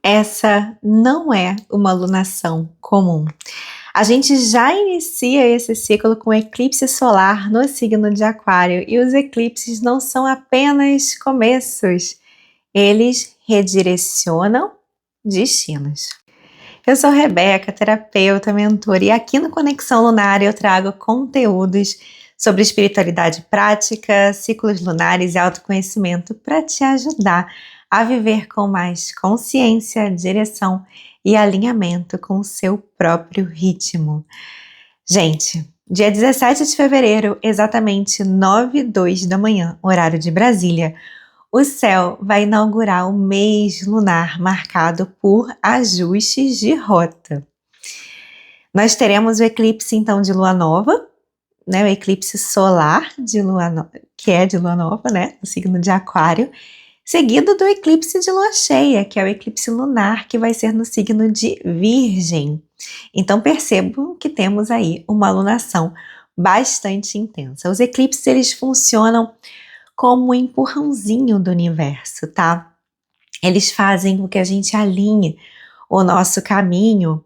Essa não é uma alunação comum. A gente já inicia esse ciclo com eclipse solar no signo de Aquário e os eclipses não são apenas começos, eles redirecionam destinos. Eu sou Rebeca, terapeuta, mentora, e aqui no Conexão Lunar eu trago conteúdos sobre espiritualidade prática, ciclos lunares e autoconhecimento para te ajudar a viver com mais consciência, direção e alinhamento com o seu próprio ritmo. Gente, dia 17 de fevereiro, exatamente 9h02 da manhã, horário de Brasília, o céu vai inaugurar o mês lunar marcado por ajustes de rota. Nós teremos o eclipse então de lua nova, né, o eclipse solar de lua nova, que é de lua nova, né, no signo de Aquário, seguido do eclipse de lua cheia, que é o eclipse lunar, que vai ser no signo de Virgem. Então percebo que temos aí uma alunação bastante intensa. Os eclipses, eles funcionam como um empurrãozinho do universo, tá? Eles fazem com que a gente alinhe o nosso caminho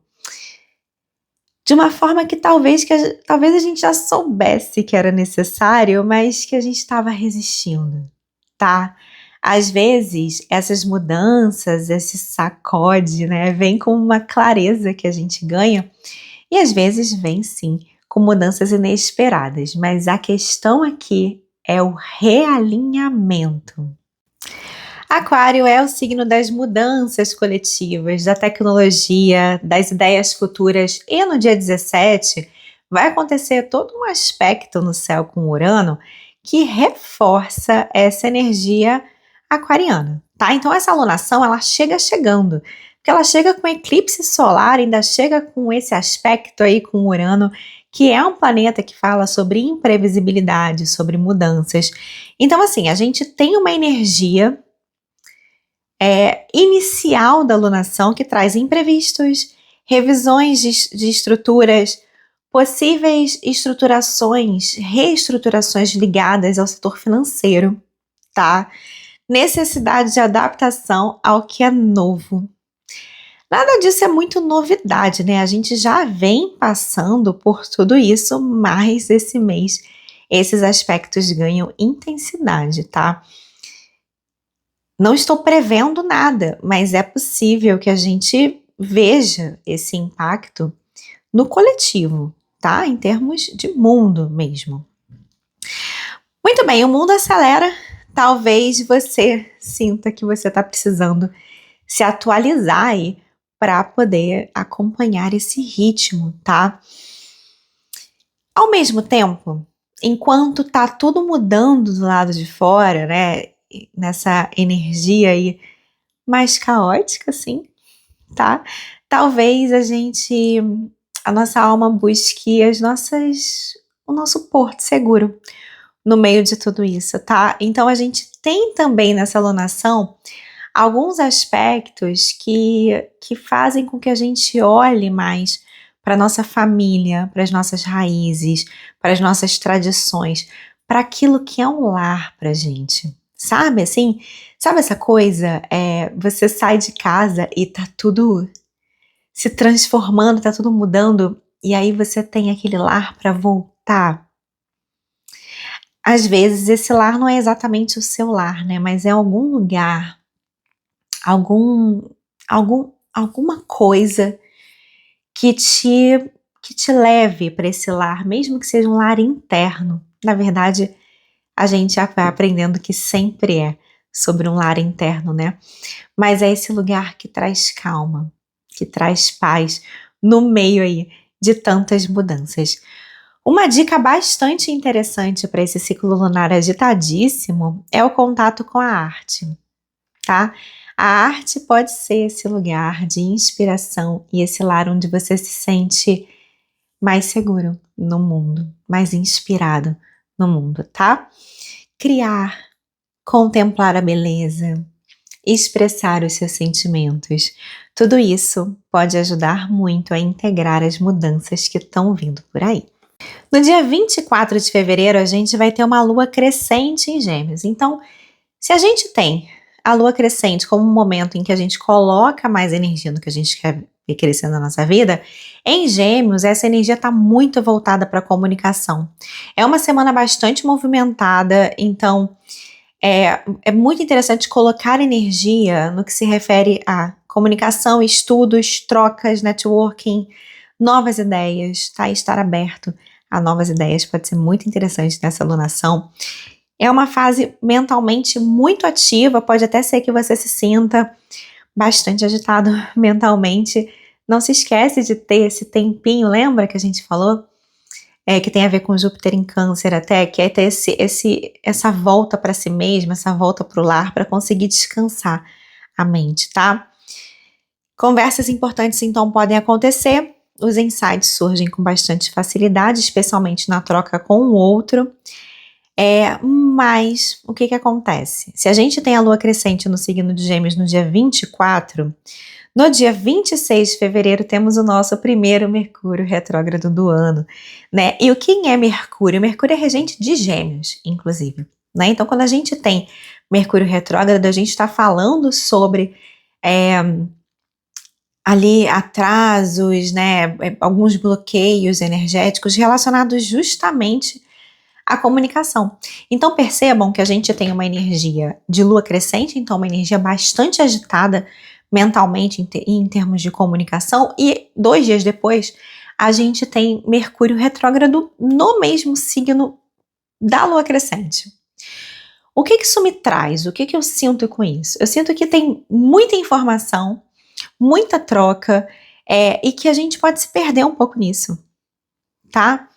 de uma forma que talvez a gente já soubesse que era necessário, mas que a gente estava resistindo, tá? Às vezes, essas mudanças, esse sacode, né, vem com uma clareza que a gente ganha e às vezes vem sim com mudanças inesperadas, mas a questão aqui é o realinhamento. Aquário é o signo das mudanças coletivas, da tecnologia, das ideias futuras, e no dia 17 vai acontecer todo um aspecto no céu com Urano que reforça essa energia aquariana, tá? Então essa alunação, ela chega chegando, porque ela chega com eclipse solar, ainda chega com esse aspecto aí com Urano, que é um planeta que fala sobre imprevisibilidade, sobre mudanças. Então assim, a gente tem uma energia inicial da alunação que traz imprevistos, revisões de estruturas, possíveis estruturações, reestruturações ligadas ao setor financeiro, tá? Necessidade de adaptação ao que é novo. Nada disso é muito novidade, né? A gente já vem passando por tudo isso, mas esse mês esses aspectos ganham intensidade, tá? Não estou prevendo nada, mas é possível que a gente veja esse impacto no coletivo, tá? Em termos de mundo mesmo. Muito bem, o mundo acelera. Talvez você sinta que você está precisando se atualizar aí para poder acompanhar esse ritmo, tá? Ao mesmo tempo, enquanto tá tudo mudando do lado de fora, né? Nessa energia aí mais caótica, assim, tá? Talvez a nossa alma busque o nosso porto seguro no meio de tudo isso, tá? Então a gente tem também nessa alunação alguns aspectos que fazem com que a gente olhe mais para nossa família, para as nossas raízes, para as nossas tradições, para aquilo que é um lar pra gente. Sabe assim? Sabe essa coisa? Você sai de casa e tá tudo se transformando, tá tudo mudando, e aí você tem aquele lar para voltar. Às vezes esse lar não é exatamente o seu lar, né? Mas é algum lugar, alguma coisa que te leve para esse lar, mesmo que seja um lar interno. Na verdade, a gente já vai aprendendo que sempre é sobre um lar interno, né? Mas é esse lugar que traz calma, que traz paz no meio aí de tantas mudanças. Uma dica bastante interessante para esse ciclo lunar agitadíssimo é o contato com a arte, tá? A arte pode ser esse lugar de inspiração e esse lar onde você se sente mais seguro no mundo, mais inspirado no mundo, tá? Criar, contemplar a beleza, expressar os seus sentimentos. Tudo isso pode ajudar muito a integrar as mudanças que estão vindo por aí. No dia 24 de fevereiro, a gente vai ter uma lua crescente em Gêmeos. Então, se a gente tem a lua crescente como um momento em que a gente coloca mais energia no que a gente quer ver crescendo na nossa vida, em Gêmeos, essa energia está muito voltada para a comunicação. É uma semana bastante movimentada, então é muito interessante colocar energia no que se refere a comunicação, estudos, trocas, networking, novas ideias, tá? Estar aberto a novas ideias pode ser muito interessante nessa alunação. É uma fase mentalmente muito ativa, pode até ser que você se sinta bastante agitado mentalmente. Não se esquece de ter esse tempinho, lembra que a gente falou? Que tem a ver com Júpiter em Câncer até, que é ter essa volta para si mesmo, essa volta para o lar, para conseguir descansar a mente, tá? Conversas importantes então podem acontecer, os insights surgem com bastante facilidade, especialmente na troca com o outro. Mas o que acontece? Se a gente tem a lua crescente no signo de Gêmeos no dia 24, no dia 26 de fevereiro temos o nosso primeiro Mercúrio retrógrado do ano, né? E o que é Mercúrio? Mercúrio é regente de Gêmeos, inclusive, né? Então, quando a gente tem Mercúrio retrógrado, a gente está falando sobre ali atrasos, né? Alguns bloqueios energéticos relacionados justamente à comunicação. Então, percebam que a gente tem uma energia de lua crescente, então uma energia bastante agitada mentalmente em termos de comunicação, e 2 dias depois a gente tem Mercúrio retrógrado no mesmo signo da lua crescente. O que isso me traz? O que eu sinto com isso? Eu sinto que tem muita informação, muita troca, e que a gente pode se perder um pouco nisso, tá?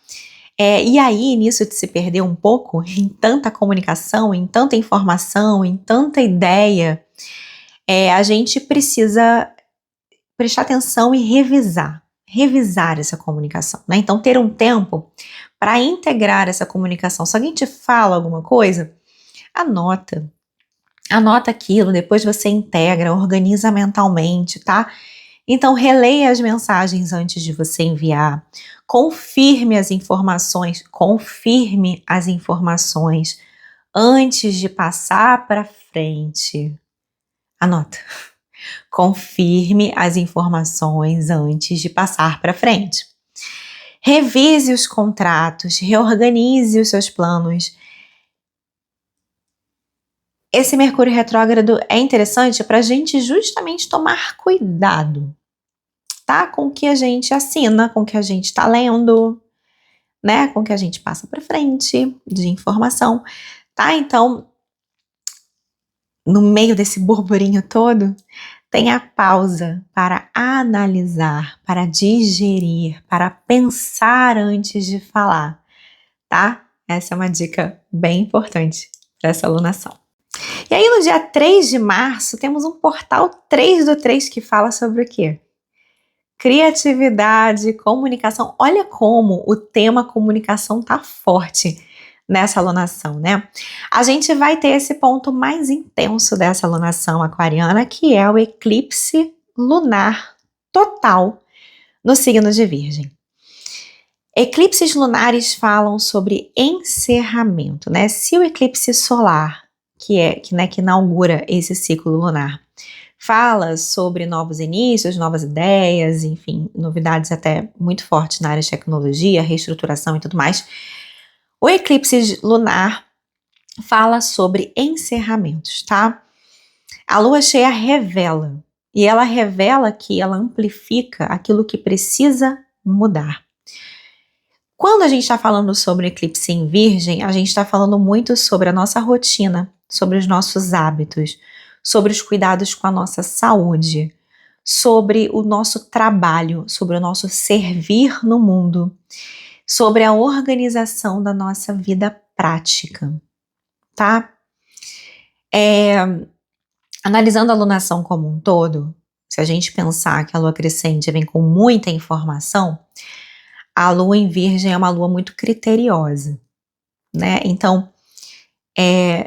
E aí, nisso de se perder um pouco, em tanta comunicação, em tanta informação, em tanta ideia, a gente precisa prestar atenção e revisar essa comunicação, né? Então, ter um tempo para integrar essa comunicação. Se alguém te fala alguma coisa, anota aquilo, depois você integra, organiza mentalmente, tá? Então, releia as mensagens antes de você enviar, confirme as informações antes de passar para frente. Anota. Confirme as informações antes de passar para frente. Revise os contratos, reorganize os seus planos. Esse Mercúrio retrógrado é interessante para a gente justamente tomar cuidado, tá? Com o que a gente assina, com o que a gente está lendo, né? Com o que a gente passa para frente de informação, tá? Então, no meio desse burburinho todo, tem a pausa para analisar, para digerir, para pensar antes de falar, tá? Essa é uma dica bem importante para essa alunação. E aí, no dia 3 de março, temos um portal 3 do 3 que fala sobre o quê? Criatividade, comunicação. Olha como o tema comunicação tá forte nessa alunação, né? A gente vai ter esse ponto mais intenso dessa alunação aquariana, que é o eclipse lunar total no signo de Virgem. Eclipses lunares falam sobre encerramento, né? Se o eclipse solar, que inaugura esse ciclo lunar, fala sobre novos inícios, novas ideias, enfim, novidades até muito fortes na área de tecnologia, reestruturação e tudo mais, o eclipse lunar fala sobre encerramentos, tá? A lua cheia revela, e ela revela que ela amplifica aquilo que precisa mudar. Quando a gente está falando sobre eclipse em Virgem, a gente está falando muito sobre a nossa rotina, sobre os nossos hábitos, sobre os cuidados com a nossa saúde, sobre o nosso trabalho, sobre o nosso servir no mundo, sobre a organização da nossa vida prática, tá? Analisando a alunação como um todo, se a gente pensar que a lua crescente vem com muita informação, a lua em Virgem é uma lua muito criteriosa, né? Então,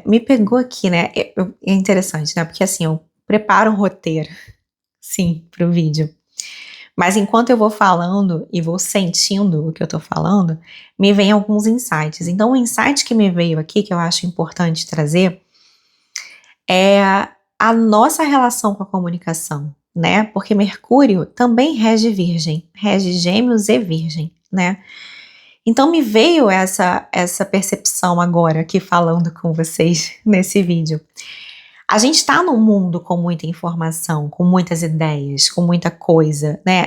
me pegou aqui, né? É interessante, né? Porque assim, eu preparo um roteiro, sim, para o vídeo. Mas enquanto eu vou falando e vou sentindo o que eu tô falando, me vem alguns insights. Então, o insight que me veio aqui, que eu acho importante trazer, é a nossa relação com a comunicação, né? Porque Mercúrio também rege Virgem, rege Gêmeos e Virgem, né? Então me veio essa percepção agora aqui falando com vocês nesse vídeo. A gente está num mundo com muita informação, com muitas ideias, com muita coisa, né?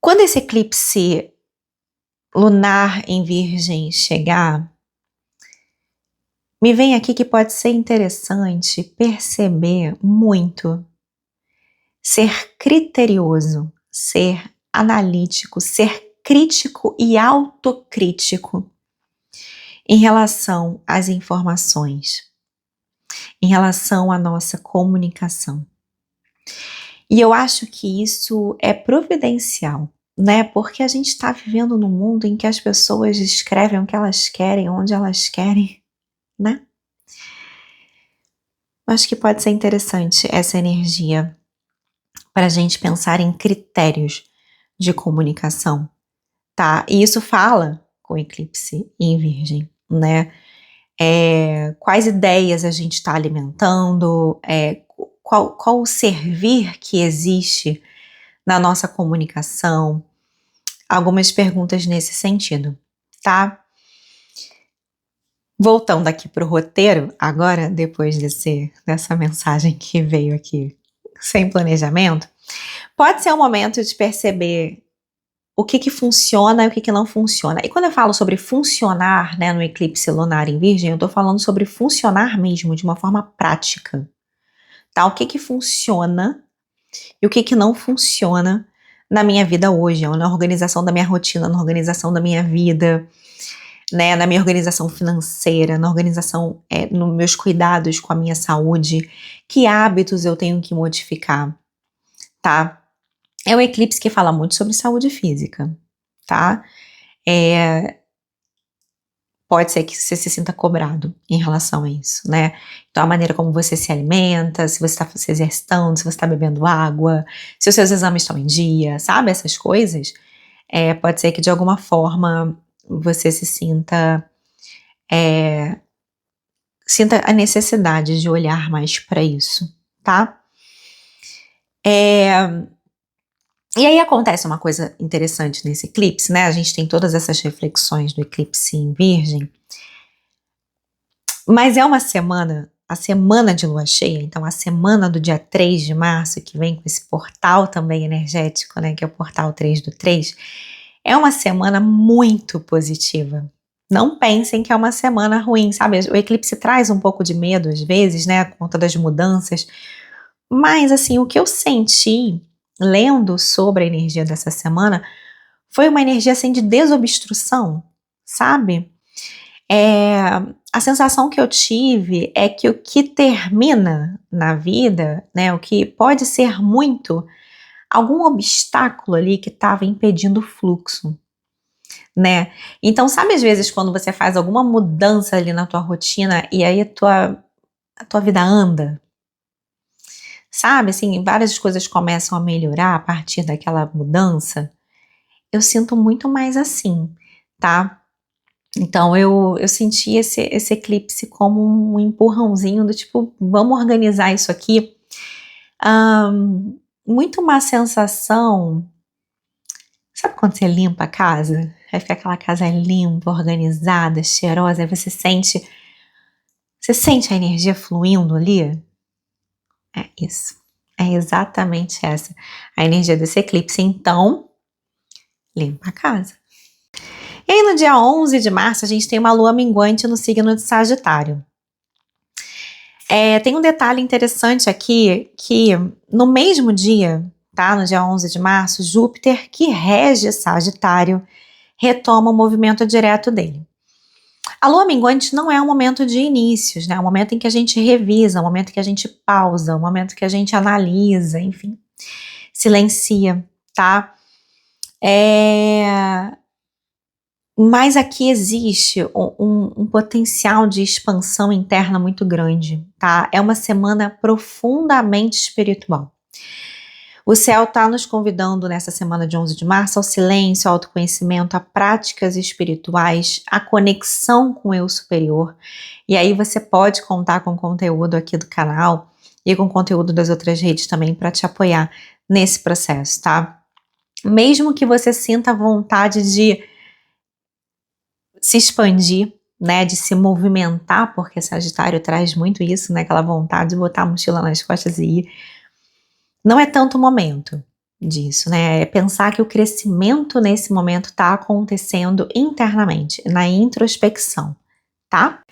Quando esse eclipse lunar em Virgem chegar, me vem aqui que pode ser interessante perceber muito, ser criterioso, ser analítico, ser crítico e autocrítico em relação às informações, em relação à nossa comunicação. E eu acho que isso é providencial, né? Porque a gente está vivendo num mundo em que as pessoas escrevem o que elas querem, onde elas querem, né? Acho que pode ser interessante essa energia para a gente pensar em critérios de comunicação, tá? E isso fala com o eclipse em Virgem, né? Quais ideias a gente está alimentando, qual o servir que existe na nossa comunicação, algumas perguntas nesse sentido, tá? Voltando aqui para o roteiro, agora, depois dessa mensagem que veio aqui sem planejamento, pode ser um momento de perceber o que funciona e o que não funciona. E quando eu falo sobre funcionar, né, no eclipse lunar em Virgem, eu estou falando sobre funcionar mesmo, de uma forma prática, tá? O que funciona e o que não funciona na minha vida hoje, na organização da minha rotina, na organização da minha vida, né, na minha organização financeira, na organização, nos meus cuidados com a minha saúde, que hábitos eu tenho que modificar, tá? É um eclipse que fala muito sobre saúde física, tá? Pode ser que você se sinta cobrado em relação a isso, né? Então, a maneira como você se alimenta, se você está se exercitando, se você está bebendo água, se os seus exames estão em dia, sabe? Essas coisas. Pode ser que, de alguma forma, você se sinta a necessidade de olhar mais para isso, tá? E aí acontece uma coisa interessante nesse eclipse, né? A gente tem todas essas reflexões do eclipse em Virgem, mas é uma semana, a semana de lua cheia, então a semana do dia 3 de março, que vem com esse portal também energético, né? Que é o portal 3 do 3, é uma semana muito positiva. Não pensem que é uma semana ruim, sabe? O eclipse traz um pouco de medo às vezes, né? Por conta das mudanças. Mas, assim, o que eu senti lendo sobre a energia dessa semana foi uma energia, assim, de desobstrução, sabe? A sensação que eu tive é que o que termina na vida, né? O que pode ser muito algum obstáculo ali que estava impedindo o fluxo, né? Então, sabe às vezes quando você faz alguma mudança ali na tua rotina e aí a tua vida anda? Sabe, assim, várias coisas começam a melhorar a partir daquela mudança? Eu sinto muito mais assim, tá? Então, eu senti esse eclipse como um empurrãozinho do tipo, vamos organizar isso aqui. Muito uma sensação. Sabe quando você limpa a casa? Aí fica aquela casa limpa, organizada, cheirosa, aí você sente a energia fluindo ali? É isso. É exatamente essa a energia desse eclipse. Então, limpa a casa. E aí no dia 11 de março a gente tem uma lua minguante no signo de Sagitário. Tem um detalhe interessante aqui, que no mesmo dia, tá, no dia 11 de março, Júpiter, que rege Sagitário, retoma o movimento direto dele. A lua minguante não é um momento de inícios, né? É um momento em que a gente revisa, um momento em que a gente pausa, um momento que a gente analisa, enfim, silencia, tá? Mas aqui existe um potencial de expansão interna muito grande, tá? É uma semana profundamente espiritual. O céu está nos convidando nessa semana de 11 de março ao silêncio, ao autoconhecimento, a práticas espirituais, a conexão com o eu superior. E aí você pode contar com o conteúdo aqui do canal e com o conteúdo das outras redes também para te apoiar nesse processo, tá? Mesmo que você sinta vontade de se expandir, né, de se movimentar, porque Sagitário traz muito isso, né, aquela vontade de botar a mochila nas costas e ir. Não é tanto o momento disso, né? É pensar que o crescimento nesse momento está acontecendo internamente, na introspecção, tá?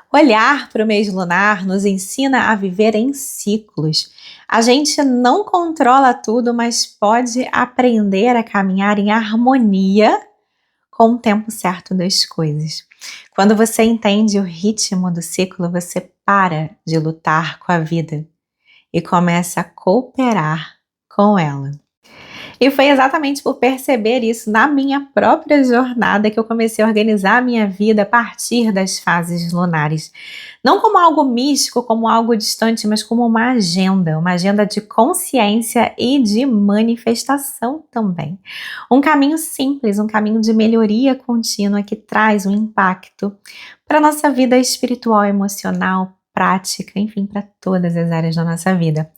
Olhar para o mês lunar nos ensina a viver em ciclos. A gente não controla tudo, mas pode aprender a caminhar em harmonia com o tempo certo das coisas. Quando você entende o ritmo do ciclo, você para de lutar com a vida e começa a cooperar com ela. E foi exatamente por perceber isso na minha própria jornada que eu comecei a organizar a minha vida a partir das fases lunares. Não como algo místico, como algo distante, mas como uma agenda de consciência e de manifestação também. Um caminho simples, um caminho de melhoria contínua que traz um impacto para a nossa vida espiritual, emocional, prática, enfim, para todas as áreas da nossa vida.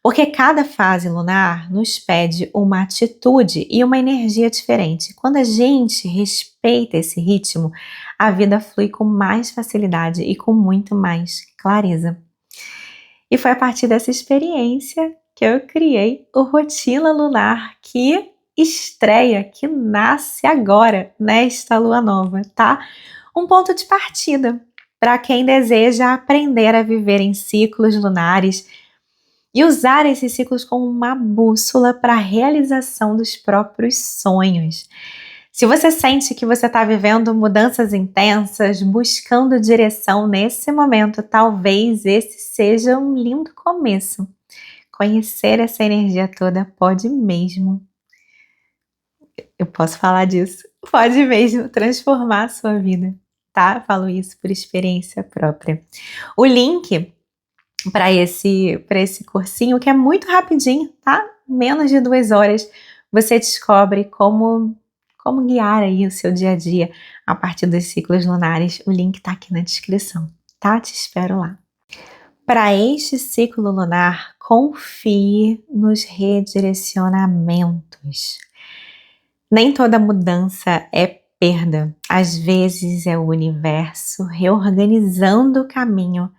Porque cada fase lunar nos pede uma atitude e uma energia diferente. Quando a gente respeita esse ritmo, a vida flui com mais facilidade e com muito mais clareza. E foi a partir dessa experiência que eu criei o Rotina Lunar, que estreia, que nasce agora, nesta lua nova, tá? Um ponto de partida para quem deseja aprender a viver em ciclos lunares e usar esses ciclos como uma bússola para a realização dos próprios sonhos. Se você sente que você está vivendo mudanças intensas, buscando direção nesse momento, talvez esse seja um lindo começo. Conhecer essa energia toda pode mesmo, eu posso falar disso, pode mesmo transformar a sua vida, tá? Eu falo isso por experiência própria. O link para esse cursinho, que é muito rapidinho, tá? Menos de 2 horas, você descobre como guiar aí o seu dia a dia a partir dos ciclos lunares. O link tá aqui na descrição, tá? Te espero lá. Para este ciclo lunar, confie nos redirecionamentos. Nem toda mudança é perda. Às vezes é o universo reorganizando o caminho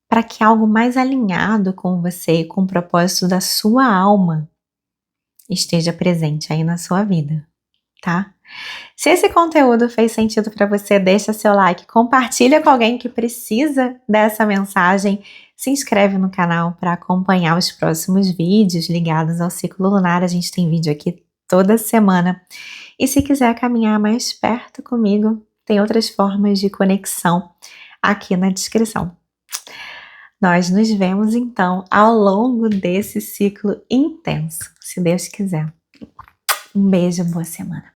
para que algo mais alinhado com você e com o propósito da sua alma esteja presente aí na sua vida, tá? Se esse conteúdo fez sentido para você, deixa seu like, compartilha com alguém que precisa dessa mensagem, se inscreve no canal para acompanhar os próximos vídeos ligados ao ciclo lunar. A gente tem vídeo aqui toda semana. E se quiser caminhar mais perto comigo, tem outras formas de conexão aqui na descrição. Nós nos vemos então ao longo desse ciclo intenso, se Deus quiser. Um beijo, boa semana.